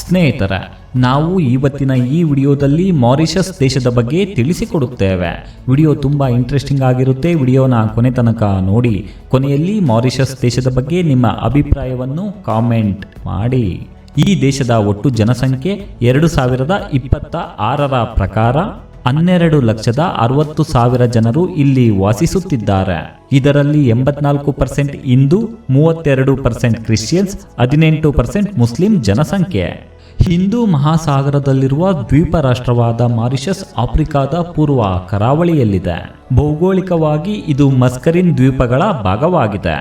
ಸ್ನೇಹಿತರೆ, ನಾವು ಇವತ್ತಿನ ಈ ವಿಡಿಯೋದಲ್ಲಿ ಮಾರಿಷಸ್ ದೇಶದ ಬಗ್ಗೆ ತಿಳಿಸಿಕೊಡುತ್ತೇವೆ. ವಿಡಿಯೋ ತುಂಬಾ ಇಂಟ್ರೆಸ್ಟಿಂಗ್ ಆಗಿರುತ್ತೆ. ವಿಡಿಯೋನ ಕೊನೆ ತನಕ ನೋಡಿ. ಕೊನೆಯಲ್ಲಿ ಮಾರಿಷಸ್ ದೇಶದ ಬಗ್ಗೆ ನಿಮ್ಮ ಅಭಿಪ್ರಾಯವನ್ನು ಕಾಮೆಂಟ್ ಮಾಡಿ. ಈ ದೇಶದ ಒಟ್ಟು ಜನಸಂಖ್ಯೆ 2026ರ ಪ್ರಕಾರ 12,60,000 ಜನರು ಇಲ್ಲಿ ವಾಸಿಸುತ್ತಿದ್ದಾರೆ. ಇದರಲ್ಲಿ 84% ಹಿಂದೂ, 32% ಕ್ರಿಶ್ಚಿಯನ್ಸ್, 18% ಮುಸ್ಲಿಂ ಜನಸಂಖ್ಯೆ. ಹಿಂದೂ ಮಹಾಸಾಗರದಲ್ಲಿರುವ ದ್ವೀಪ ರಾಷ್ಟ್ರವಾದ ಮಾರಿಷಸ್ ಆಫ್ರಿಕಾದ ಪೂರ್ವ ಕರಾವಳಿಯಲ್ಲಿದೆ. ಭೌಗೋಳಿಕವಾಗಿ ಇದು ಮಸ್ಕರಿನ್ ದ್ವೀಪಗಳ ಭಾಗವಾಗಿದೆ.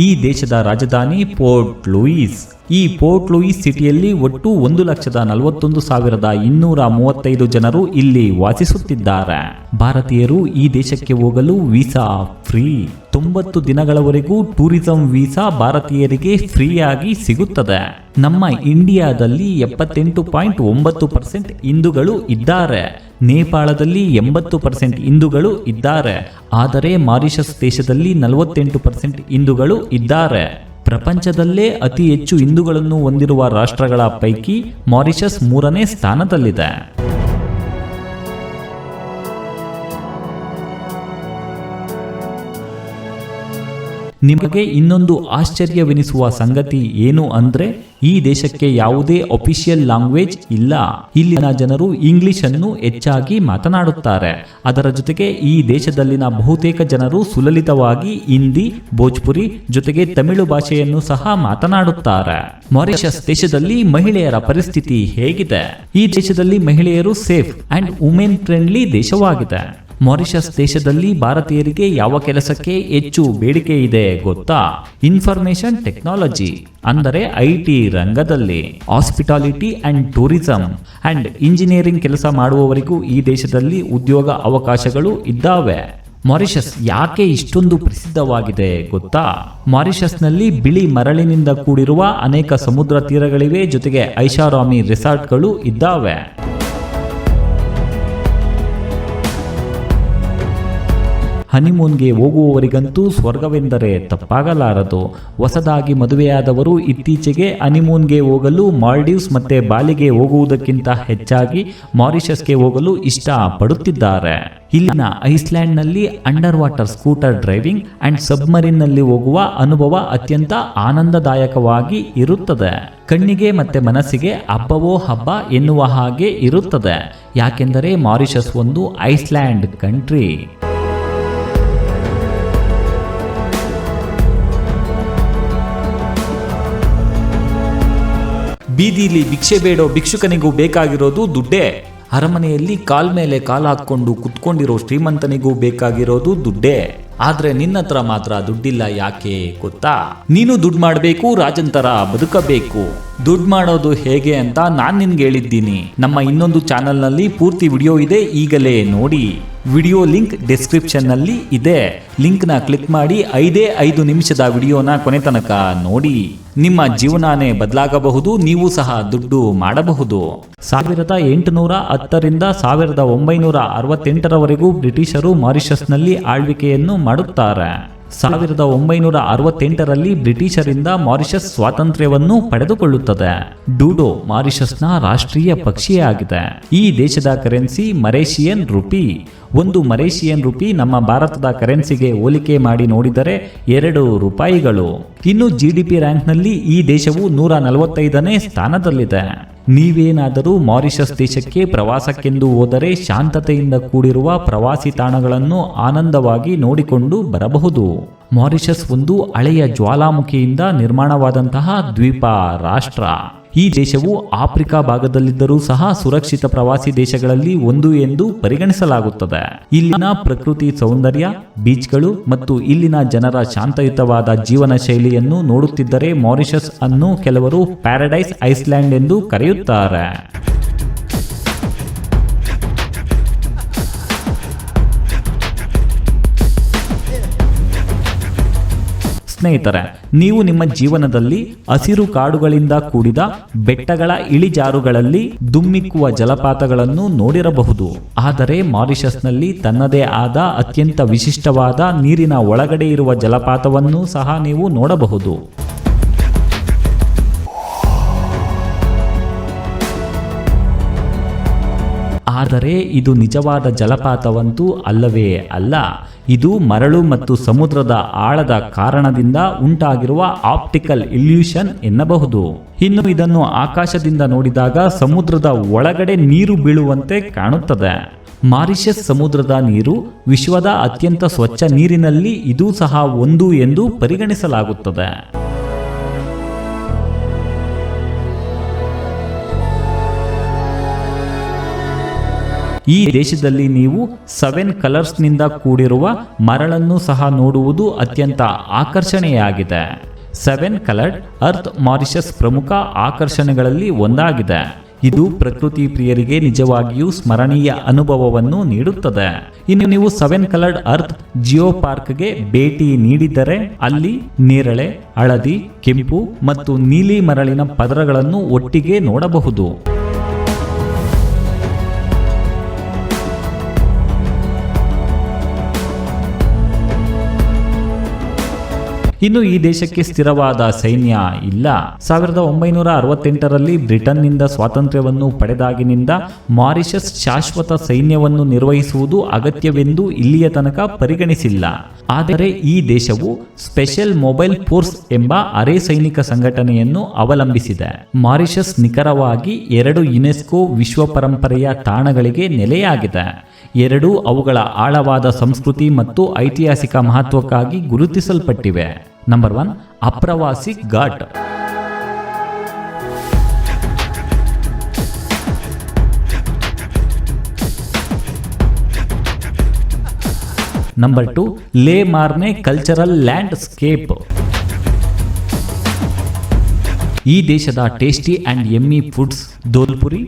ಈ ದೇಶದ ರಾಜಧಾನಿ ಪೋರ್ಟ್ ಲೂಯಿಸ್. ಈ ಪೋರ್ಟ್ ಲೂಯಿಸ್ ಸಿಟಿಯಲ್ಲಿ ಒಟ್ಟು 1,41,235 ಜನರು ಇಲ್ಲಿ ವಾಸಿಸುತ್ತಿದ್ದಾರೆ. ಭಾರತೀಯರು ಈ ದೇಶಕ್ಕೆ ಹೋಗಲು ವೀಸಾ ಫ್ರೀ. 90 ದಿನಗಳವರೆಗೂ ಟೂರಿಸಂ ವೀಸಾ ಭಾರತೀಯರಿಗೆ ಫ್ರೀಯಾಗಿ ಸಿಗುತ್ತದೆ. ನಮ್ಮ ಇಂಡಿಯಾದಲ್ಲಿ 78.9% ಹಿಂದೂಗಳು ಇದ್ದಾರೆ. ನೇಪಾಳದಲ್ಲಿ 80% ಹಿಂದೂಗಳು ಇದ್ದಾರೆ. ಆದರೆ ಮಾರಿಷಸ್ ದೇಶದಲ್ಲಿ 48% ಹಿಂದೂಗಳು ಇದ್ದಾರೆ. ಪ್ರಪಂಚದಲ್ಲೇ ಅತಿ ಹೆಚ್ಚು ಹಿಂದೂಗಳನ್ನು ಹೊಂದಿರುವ ರಾಷ್ಟ್ರಗಳ ಪೈಕಿ ಮಾರಿಷಸ್ 3ನೇ ಸ್ಥಾನದಲ್ಲಿದೆ. ನಿಮಗೆ ಇನ್ನೊಂದು ಆಶ್ಚರ್ಯವೆನಿಸುವ ಸಂಗತಿ ಏನು ಅಂದ್ರೆ, ಈ ದೇಶಕ್ಕೆ ಯಾವುದೇ ಅಫಿಷಿಯಲ್ ಲ್ಯಾಂಗ್ವೇಜ್ ಇಲ್ಲ. ಇಲ್ಲಿನ ಜನರು ಇಂಗ್ಲಿಷ್ ಅನ್ನು ಹೆಚ್ಚಾಗಿ ಮಾತನಾಡುತ್ತಾರೆ. ಅದರ ಜೊತೆಗೆ ಈ ದೇಶದಲ್ಲಿನ ಬಹುತೇಕ ಜನರು ಸುಲಲಿತವಾಗಿ ಹಿಂದಿ, ಭೋಜ್ಪುರಿ ಜೊತೆಗೆ ತಮಿಳು ಭಾಷೆಯನ್ನು ಸಹ ಮಾತನಾಡುತ್ತಾರೆ. ಮಾರಿಷಸ್ ದೇಶದಲ್ಲಿ ಮಹಿಳೆಯರ ಪರಿಸ್ಥಿತಿ ಹೇಗಿದೆ? ಈ ದೇಶದಲ್ಲಿ ಮಹಿಳೆಯರು ಸೇಫ್ ಅಂಡ್ ವುಮೆನ್ ಫ್ರೆಂಡ್ಲಿ ದೇಶವಾಗಿದೆ. ಮಾರಿಷಸ್ ದೇಶದಲ್ಲಿ ಭಾರತೀಯರಿಗೆ ಯಾವ ಕೆಲಸಕ್ಕೆ ಹೆಚ್ಚು ಬೇಡಿಕೆ ಇದೆ ಗೊತ್ತಾ? ಇನ್ಫಾರ್ಮೇಶನ್ ಟೆಕ್ನಾಲಜಿ ಅಂದರೆ IT ರಂಗದಲ್ಲಿ, hospitality and tourism and engineering ಕೆಲಸ ಮಾಡುವವರಿಗೂ ಈ ದೇಶದಲ್ಲಿ ಉದ್ಯೋಗ ಅವಕಾಶಗಳು ಇದ್ದಾವೆ. ಮಾರಿಷಸ್ ಯಾಕೆ ಇಷ್ಟೊಂದು ಪ್ರಸಿದ್ಧವಾಗಿದೆ ಗೊತ್ತಾ? ಮಾರಿಷಸ್ನಲ್ಲಿ ಬಿಳಿ ಮರಳಿನಿಂದ ಕೂಡಿರುವ ಅನೇಕ ಸಮುದ್ರ ತೀರಗಳಿವೆ. ಜೊತೆಗೆ ಐಷಾರಾಮಿ ರೆಸಾರ್ಟ್ಗಳು ಇದ್ದಾವೆ. ಹನಿಮೂನ್ಗೆ ಹೋಗುವವರಿಗಂತೂ ಸ್ವರ್ಗವೆಂದರೆ ತಪ್ಪಾಗಲಾರದು. ಹೊಸದಾಗಿ ಮದುವೆಯಾದವರು ಇತ್ತೀಚೆಗೆ ಹನಿಮೂನ್ಗೆ ಹೋಗಲು ಮಾಲ್ಡೀವ್ಸ್ ಮತ್ತೆ ಬಾಲಿಗೆ ಹೋಗುವುದಕ್ಕಿಂತ ಹೆಚ್ಚಾಗಿ ಮಾರಿಷಸ್ಗೆ ಹೋಗಲು ಇಷ್ಟ ಪಡುತ್ತಿದ್ದಾರೆ. ಇಲ್ಲಿನ ಐಸ್ಲ್ಯಾಂಡ್ನಲ್ಲಿ underwater scooter driving and submarine ನಲ್ಲಿ ಹೋಗುವ ಅನುಭವ ಅತ್ಯಂತ ಆನಂದದಾಯಕವಾಗಿ ಇರುತ್ತದೆ. ಕಣ್ಣಿಗೆ ಮತ್ತೆ ಮನಸ್ಸಿಗೆ ಹಬ್ಬವೋ ಹಬ್ಬ ಎನ್ನುವ ಹಾಗೆ ಇರುತ್ತದೆ. ಯಾಕೆಂದರೆ ಮಾರಿಷಸ್ ಒಂದು ಐಸ್ಲ್ಯಾಂಡ್ ಕಂಟ್ರಿ. ಬೀದಿಲಿ ಭಿಕ್ಷೆ ಬೇಡೋ ಭಿಕ್ಷುಕನಿಗೂ ಬೇಕಾಗಿರೋದು ದುಡ್ಡೇ. ಅರಮನೆಯಲ್ಲಿ ಕಾಲ್ ಮೇಲೆ ಕಾಲ್ ಹಾಕೊಂಡು ಕುತ್ಕೊಂಡಿರೋ ಶ್ರೀಮಂತನಿಗೂ ಬೇಕಾಗಿರೋದು ದುಡ್ಡೇ. ಆದ್ರೆ ನಿನ್ನತ್ರ ಮಾತ್ರ ದುಡ್ಡಿಲ್ಲ. ಯಾಕೆ ಗೊತ್ತಾ? ನೀನು ದುಡ್ಡು ಮಾಡಬೇಕು, ರಾಜಂತರ ಬದುಕಬೇಕು. ದುಡ್ಡು ಮಾಡೋದು ಹೇಗೆ ಅಂತ ನಾನು ನಿನ್ಗೆ ಹೇಳಿದ್ದೀನಿ. ನಮ್ಮ ಇನ್ನೊಂದು ಚಾನೆಲ್ನಲ್ಲಿ ಪೂರ್ತಿ ವಿಡಿಯೋ ಇದೆ, ಈಗಲೇ ನೋಡಿ. ವಿಡಿಯೋ ಲಿಂಕ್ ಡಿಸ್ಕ್ರಿಪ್ಷನ್ ನಲ್ಲಿ ಇದೆ. ಲಿಂಕ್ನ ಕ್ಲಿಕ್ ಮಾಡಿ 5 ನಿಮಿಷದ ವಿಡಿಯೋನ ಕೊನೆ ತನಕ ನೋಡಿ. ನಿಮ್ಮ ಜೀವನನೇ ಬದಲಾಗಬಹುದು. ನೀವು ಸಹ ದುಡ್ಡು ಮಾಡಬಹುದು. 1810ರಿಂದ 1968ರವರೆಗೂ ಬ್ರಿಟಿಷರು ಮಾರಿಷಸ್ನಲ್ಲಿ ಆಳ್ವಿಕೆಯನ್ನು ಮಾಡುತ್ತಾರೆ. 1968ರಲ್ಲಿ ಬ್ರಿಟಿಷರಿಂದ ಮಾರಿಷಸ್ ಸ್ವಾತಂತ್ರ್ಯವನ್ನು ಪಡೆದುಕೊಳ್ಳುತ್ತದೆ. ಡೂಡೋ ಮಾರಿಷಸ್ನ ರಾಷ್ಟ್ರೀಯ ಪಕ್ಷಿಯಾಗಿದೆ. ಈ ದೇಶದ ಕರೆನ್ಸಿ ಮರೇಷಿಯನ್ ರುಪಿ. ಒಂದು ಮರೇಷಿಯನ್ ರುಪಿ ನಮ್ಮ ಭಾರತದ ಕರೆನ್ಸಿಗೆ ಹೋಲಿಕೆ ಮಾಡಿ ನೋಡಿದರೆ 2 ರೂಪಾಯಿಗಳು. ಇನ್ನು GDP ರ್ಯಾಂಕ್ನಲ್ಲಿ ಈ ದೇಶವು 145ನೇ ಸ್ಥಾನದಲ್ಲಿದೆ. ನೀವೇನಾದರೂ ಮಾರಿಷಸ್ ದೇಶಕ್ಕೆ ಪ್ರವಾಸಕ್ಕೆಂದು ಹೋದರೆ ಶಾಂತತೆಯಿಂದ ಕೂಡಿರುವ ಪ್ರವಾಸಿ ತಾಣಗಳನ್ನು ಆನಂದವಾಗಿ ನೋಡಿಕೊಂಡು ಬರಬಹುದು. ಮಾರಿಷಸ್ ಒಂದು ಹಳೆಯ ಜ್ವಾಲಾಮುಖಿಯಿಂದ ನಿರ್ಮಾಣವಾದಂತಹ ದ್ವೀಪ ರಾಷ್ಟ್ರ. ಈ ದೇಶವು ಆಫ್ರಿಕಾ ಭಾಗದಲ್ಲಿದ್ದರೂ ಸಹ ಸುರಕ್ಷಿತ ಪ್ರವಾಸಿ ದೇಶಗಳಲ್ಲಿ ಒಂದು ಎಂದು ಪರಿಗಣಿಸಲಾಗುತ್ತದೆ. ಇಲ್ಲಿನ ಪ್ರಕೃತಿ ಸೌಂದರ್ಯ, ಬೀಚ್ಗಳು ಮತ್ತು ಇಲ್ಲಿನ ಜನರ ಶಾಂತಯುತವಾದ ಜೀವನ ಶೈಲಿಯನ್ನು ನೋಡುತ್ತಿದ್ದರೆ ಮಾರಿಷಸ್ ಅನ್ನು ಕೆಲವರು ಪ್ಯಾರಡೈಸ್ ಐಸ್ಲ್ಯಾಂಡ್ ಎಂದು ಕರೆಯುತ್ತಾರೆ. ಸ್ನೇಹಿತರೆ, ನೀವು ನಿಮ್ಮ ಜೀವನದಲ್ಲಿ ಹಸಿರು ಕಾಡುಗಳಿಂದ ಕೂಡಿದ ಬೆಟ್ಟಗಳ ಇಳಿಜಾರುಗಳಲ್ಲಿ ಧುಮ್ಮಿಕ್ಕುವ ಜಲಪಾತಗಳನ್ನು ನೋಡಿರಬಹುದು. ಆದರೆ ಮಾರಿಷಸ್ನಲ್ಲಿ ತನ್ನದೇ ಆದ ಅತ್ಯಂತ ವಿಶಿಷ್ಟವಾದ ನೀರಿನ ಒಳಗಡೆ ಇರುವ ಜಲಪಾತವನ್ನು ಸಹ ನೀವು ನೋಡಬಹುದು. ಆದರೆ ಇದು ನಿಜವಾದ ಜಲಪಾತವಂತೂ ಅಲ್ಲವೇ ಅಲ್ಲ. ಇದು ಮರಳು ಮತ್ತು ಸಮುದ್ರದ ಆಳದ ಕಾರಣದಿಂದ ಉಂಟಾಗಿರುವ ಆಪ್ಟಿಕಲ್ ಇಲ್ಯೂಷನ್ ಎನ್ನಬಹುದು. ಇನ್ನು ಇದನ್ನು ಆಕಾಶದಿಂದ ನೋಡಿದಾಗ ಸಮುದ್ರದ ಒಳಗಡೆ ನೀರು ಬೀಳುವಂತೆ ಕಾಣುತ್ತದೆ. ಮಾರಿಷಸ್ ಸಮುದ್ರದ ನೀರು ವಿಶ್ವದ ಅತ್ಯಂತ ಸ್ವಚ್ಛ ನೀರಿನಲ್ಲಿ ಇದೂ ಸಹ ಒಂದು ಎಂದು ಪರಿಗಣಿಸಲಾಗುತ್ತದೆ. ಈ ದೇಶದಲ್ಲಿ ನೀವು 7 ಕಲರ್ಸ್ನಿಂದ ಕೂಡಿರುವ ಮರಳನ್ನು ಸಹ ನೋಡುವುದು ಅತ್ಯಂತ ಆಕರ್ಷಣೆಯಾಗಿದೆ. 7 ಕಲರ್ಡ್ ಅರ್ತ್ ಮಾರಿಷಸ್ ಪ್ರಮುಖ ಆಕರ್ಷಣೆಗಳಲ್ಲಿ ಒಂದಾಗಿದೆ. ಇದು ಪ್ರಕೃತಿ ಪ್ರಿಯರಿಗೆ ನಿಜವಾಗಿಯೂ ಸ್ಮರಣೀಯ ಅನುಭವವನ್ನು ನೀಡುತ್ತದೆ. ಇನ್ನು ನೀವು 7 ಕಲರ್ಡ್ ಅರ್ತ್ ಜಿಯೋ ಪಾರ್ಕ್ಗೆ ಭೇಟಿ ನೀಡಿದ್ದರೆ ಅಲ್ಲಿ ನೇರಳೆ, ಹಳದಿ, ಕೆಂಪು ಮತ್ತು ನೀಲಿ ಮರಳಿನ ಪದರಗಳನ್ನು ಒಟ್ಟಿಗೆ ನೋಡಬಹುದು. ಇನ್ನು ಈ ದೇಶಕ್ಕೆ ಸ್ಥಿರವಾದ ಸೈನ್ಯ ಇಲ್ಲ. 1968ರಲ್ಲಿ ಬ್ರಿಟನ್ನಿಂದ ಸ್ವಾತಂತ್ರ್ಯವನ್ನು ಪಡೆದಾಗಿನಿಂದ ಮಾರಿಷಸ್ ಶಾಶ್ವತ ಸೈನ್ಯವನ್ನು ನಿರ್ವಹಿಸುವುದು ಅಗತ್ಯವೆಂದು ಇಲ್ಲಿಯ ತನಕ ಪರಿಗಣಿಸಿಲ್ಲ. ಆದರೆ ಈ ದೇಶವು ಸ್ಪೆಷಲ್ ಮೊಬೈಲ್ ಫೋರ್ಸ್ ಎಂಬ ಅರೆ ಸೈನಿಕ ಸಂಘಟನೆಯನ್ನು ಅವಲಂಬಿಸಿದೆ. ಮಾರಿಷಸ್ ನಿಖರವಾಗಿ 2 ಯುನೆಸ್ಕೋ ವಿಶ್ವ ಪರಂಪರೆಯ ತಾಣಗಳಿಗೆ ನೆಲೆಯಾಗಿದೆ. ಎರಡೂ ಅವುಗಳ ಆಳವಾದ ಸಂಸ್ಕೃತಿ ಮತ್ತು ಐತಿಹಾಸಿಕ ಮಹತ್ವಕ್ಕಾಗಿ ಗುರುತಿಸಲ್ಪಟ್ಟಿವೆ. Number 1, Aapravasi Ghat. Number 2, Le Morne cultural landscape. ಈ ದೇಶದ ಟೇಸ್ಟಿ ಆ್ಯಂಡ್ ಯಮ್ಮಿ ಫುಡ್ಸ್ ಧೋಲ್ಪುರಿ,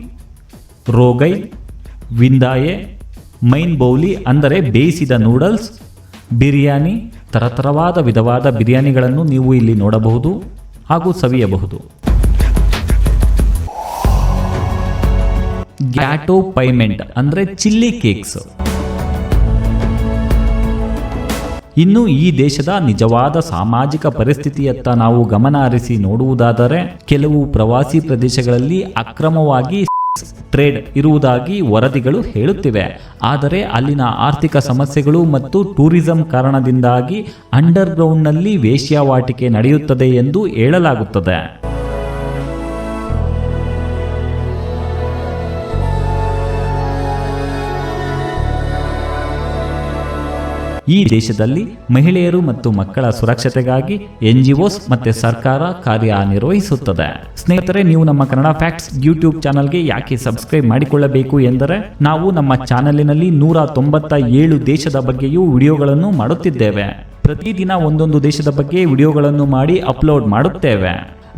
ರೋಗೈ, ವಿಂದಾಯೆ, ಮೈನ್ ಬೌಲಿ ಅಂದರೆ ಬೇಯಿಸಿದ ನೂಡಲ್ಸ್, ಬಿರಿಯಾನಿ, ತರತರವಾದ ವಿಧವಾದ ಬಿರಿಯಾನಿಗಳನ್ನು ನೀವು ಇಲ್ಲಿ ನೋಡಬಹುದು ಹಾಗೂ ಸವಿಯಬಹುದು. ಗ್ಯಾಟೋ ಪೈಮೆಂಟ್ ಅಂದರೆ ಚಿಲ್ಲಿ ಕೇಕ್ಸ್. ಇನ್ನು ಈ ದೇಶದ ನಿಜವಾದ ಸಾಮಾಜಿಕ ಪರಿಸ್ಥಿತಿಯತ್ತ ನಾವು ಗಮನ ಹರಿಸಿ ನೋಡುವುದಾದರೆ ಕೆಲವು ಪ್ರವಾಸಿ ಪ್ರದೇಶಗಳಲ್ಲಿ ಅಕ್ರಮವಾಗಿ ಟ್ರೇಡ್ ಇರುವುದಾಗಿ ವರದಿಗಳು ಹೇಳುತ್ತಿವೆ. ಆದರೆ ಅಲ್ಲಿನ ಆರ್ಥಿಕ ಸಮಸ್ಯೆಗಳು ಮತ್ತು ಟೂರಿಸಂ ಕಾರಣದಿಂದಾಗಿ ಅಂಡರ್ಗ್ರೌಂಡ್ನಲ್ಲಿ ವೇಶ್ಯಾವಾಟಿಕೆ ನಡೆಯುತ್ತದೆ ಎಂದು ಹೇಳಲಾಗುತ್ತದೆ. ಈ ದೇಶದಲ್ಲಿ ಮಹಿಳೆಯರು ಮತ್ತು ಮಕ್ಕಳ ಸುರಕ್ಷತೆಗಾಗಿ NGOs ಮತ್ತು ಸರ್ಕಾರ ಕಾರ್ಯನಿರ್ವಹಿಸುತ್ತದೆ. ಸ್ನೇಹಿತರೆ, ನೀವು ನಮ್ಮ ಕನ್ನಡ ಫ್ಯಾಕ್ಟ್ಸ್ ಯೂಟ್ಯೂಬ್ ಚಾನಲ್ಗೆ ಯಾಕೆ ಸಬ್ಸ್ಕ್ರೈಬ್ ಮಾಡಿಕೊಳ್ಳಬೇಕು ಎಂದರೆ ನಾವು ನಮ್ಮ ಚಾನಲಿನಲ್ಲಿ 197 ದೇಶದ ಬಗ್ಗೆಯೂ ವಿಡಿಯೋಗಳನ್ನು ಮಾಡುತ್ತಿದ್ದೇವೆ. ಪ್ರತಿದಿನ ಒಂದೊಂದು ದೇಶದ ಬಗ್ಗೆ ವಿಡಿಯೋಗಳನ್ನು ಮಾಡಿ ಅಪ್ಲೋಡ್ ಮಾಡುತ್ತೇವೆ.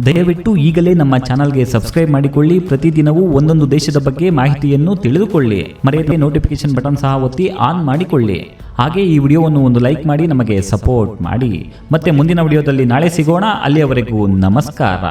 ದಯವಿಟ್ಟು ಈಗಲೇ ನಮ್ಮ ಚಾನಲ್ಗೆ ಸಬ್ಸ್ಕ್ರೈಬ್ ಮಾಡಿಕೊಳ್ಳಿ. ಪ್ರತಿದಿನವೂ ಒಂದೊಂದು ದೇಶದ ಬಗ್ಗೆ ಮಾಹಿತಿಯನ್ನು ತಿಳಿದುಕೊಳ್ಳಿ. ಮರೆಯದೆ ನೋಟಿಫಿಕೇಶನ್ ಬಟನ್ ಸಹ ಒತ್ತಿ ಆನ್ ಮಾಡಿಕೊಳ್ಳಿ. ಹಾಗೆ ಈ ವಿಡಿಯೋವನ್ನು ಒಂದು ಲೈಕ್ ಮಾಡಿ ನಮಗೆ ಸಪೋರ್ಟ್ ಮಾಡಿ. ಮತ್ತೆ ಮುಂದಿನ ವಿಡಿಯೋದಲ್ಲಿ ನಾಳೆ ಸಿಗೋಣ. ಅಲ್ಲಿಯವರೆಗೂ ನಮಸ್ಕಾರ.